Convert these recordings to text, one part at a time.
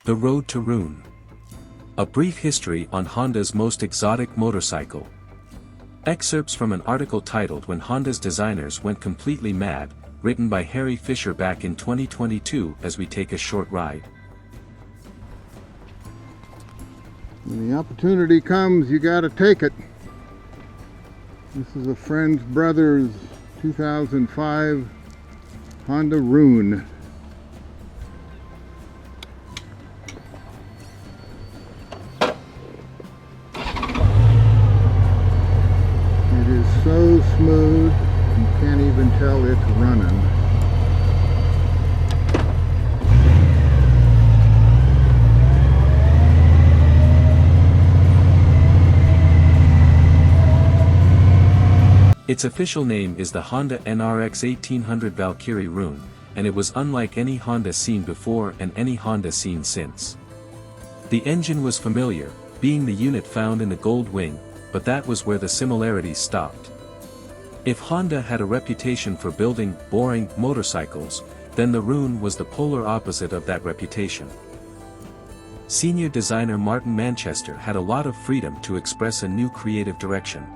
The Road to Rune. A brief history on Honda's most exotic motorcycle. Excerpts from an article titled When Honda's Designers Went Completely Mad, written by Harry Fisher back in 2022 as we take a short ride. When the opportunity comes, you gotta take it. This is a friend's brother's 2005 Honda Rune. It is so smooth, you can't even tell it's running. Its official name is the Honda NRX 1800 Valkyrie Rune, and it was unlike any Honda seen before and any Honda seen since. The engine was familiar, being the unit found in the Gold Wing, but that was where the similarities stopped. If Honda had a reputation for building boring motorcycles, then the Rune was the polar opposite of that reputation. Senior designer Martin Manchester had a lot of freedom to express a new creative direction.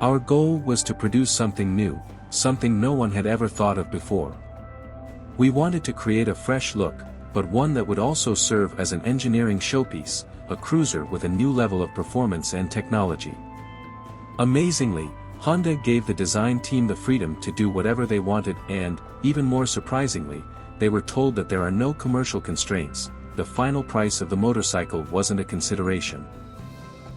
Our goal was to produce something new, something no one had ever thought of before. We wanted to create a fresh look, but one that would also serve as an engineering showpiece, a cruiser with a new level of performance and technology. Amazingly, Honda gave the design team the freedom to do whatever they wanted and, even more surprisingly, they were told that there are no commercial constraints. The final price of the motorcycle wasn't a consideration.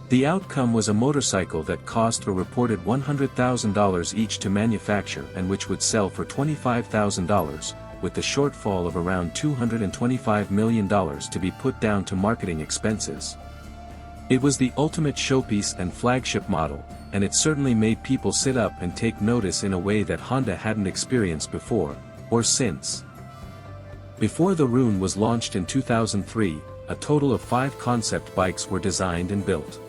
The outcome was a motorcycle that cost a reported $100,000 each to manufacture and which would sell for $25,000, with the shortfall of around $225 million to be put down to marketing expenses. It was the ultimate showpiece and flagship model, and it certainly made people sit up and take notice in a way that Honda hadn't experienced before, or since. Before the Rune was launched in 2003, a total of 5 concept bikes were designed and built.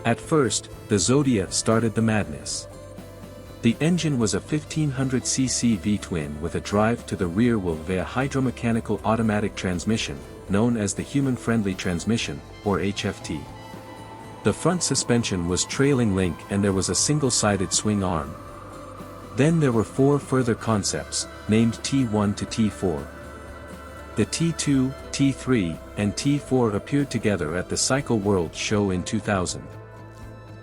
At first, the Zodia started the madness. The engine was a 1500cc V-twin with a drive to the rear wheel via hydromechanical automatic transmission, known as the human-friendly transmission, or HFT. The front suspension was trailing link and there was a single-sided swing arm. Then there were 4 further concepts, named T1 to T4. The T2, T3, and T4 appeared together at the Cycle World show in 2000.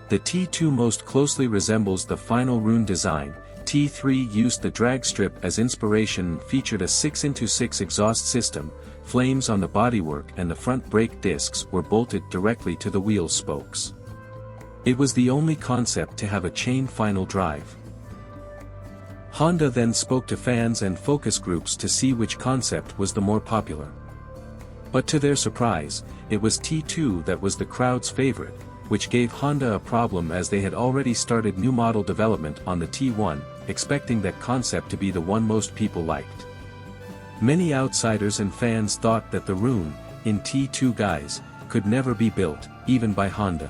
The T2 most closely resembles the final Rune design. T3 used the drag strip as inspiration and featured a 6x6 exhaust system, flames on the bodywork and the front brake discs were bolted directly to the wheel spokes. It was the only concept to have a chain final drive. Honda then spoke to fans and focus groups to see which concept was the more popular. But to their surprise, it was T2 that was the crowd's favorite, which gave Honda a problem as they had already started new model development on the T1, expecting that concept to be the one most people liked. Many outsiders and fans thought that the Rune, in T2 guise, could never be built, even by Honda.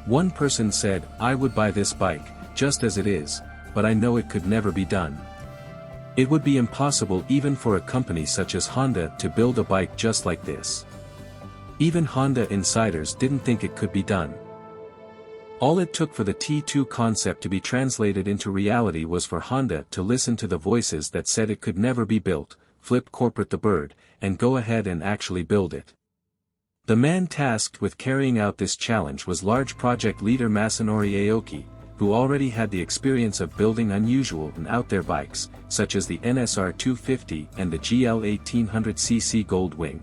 One person said, "I would buy this bike, just as it is, but I know it could never be done. It would be impossible even for a company such as Honda to build a bike just like this." Even Honda insiders didn't think it could be done. All it took for the T2 concept to be translated into reality was for Honda to listen to the voices that said it could never be built, flip corporate the bird, and go ahead and actually build it. The man tasked with carrying out this challenge was large project leader Masanori Aoki, who already had the experience of building unusual and out-there bikes, such as the NSR 250 and the GL 1800cc Gold Wing.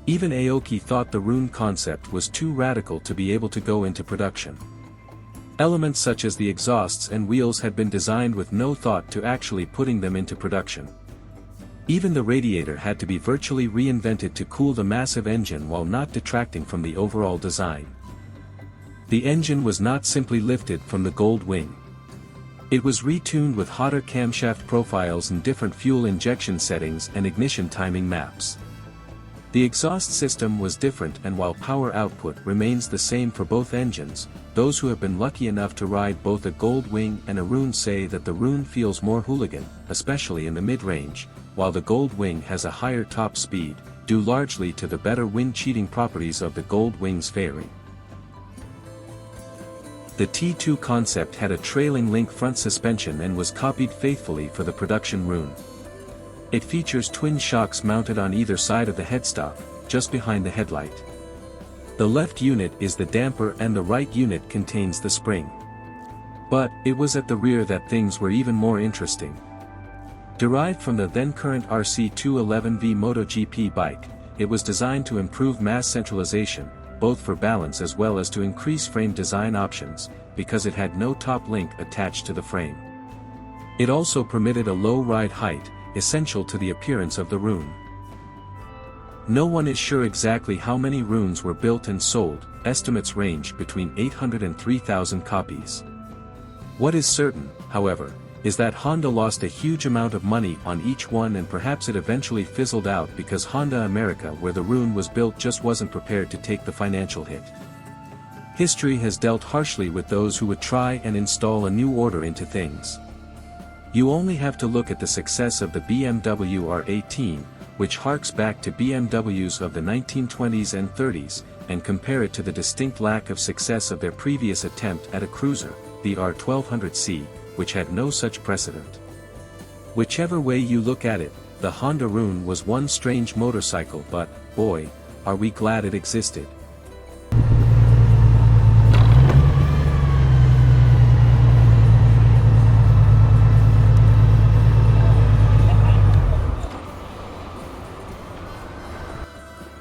Even Aoki thought the Rune concept was too radical to be able to go into production. Elements such as the exhausts and wheels had been designed with no thought to actually putting them into production. Even the radiator had to be virtually reinvented to cool the massive engine while not detracting from the overall design. The engine was not simply lifted from the Gold Wing. It was retuned with hotter camshaft profiles and different fuel injection settings and ignition timing maps. The exhaust system was different, and while power output remains the same for both engines, those who have been lucky enough to ride both a Gold Wing and a Rune say that the Rune feels more hooligan, especially in the mid-range, while the Gold Wing has a higher top speed, due largely to the better wind-cheating properties of the Gold Wings fairing. The T2 concept had a trailing link front suspension and was copied faithfully for the production Rune. It features twin shocks mounted on either side of the headstock, just behind the headlight. The left unit is the damper and the right unit contains the spring. But, it was at the rear that things were even more interesting. Derived from the then-current RC211V MotoGP bike, it was designed to improve mass centralization, both for balance as well as to increase frame design options, because it had no top link attached to the frame. It also permitted a low ride height, essential to the appearance of the Rune. No one is sure exactly how many Runes were built and sold, estimates range between 800 and 3,000 copies. What is certain, however, is that Honda lost a huge amount of money on each one, and perhaps it eventually fizzled out because Honda America, where the Rune was built, just wasn't prepared to take the financial hit. History has dealt harshly with those who would try and install a new order into things. You only have to look at the success of the BMW R18, which harks back to BMWs of the 1920s and 30s, and compare it to the distinct lack of success of their previous attempt at a cruiser, the R1200C, which had no such precedent. Whichever way you look at it, the Honda Rune was one strange motorcycle, but, boy, are we glad it existed.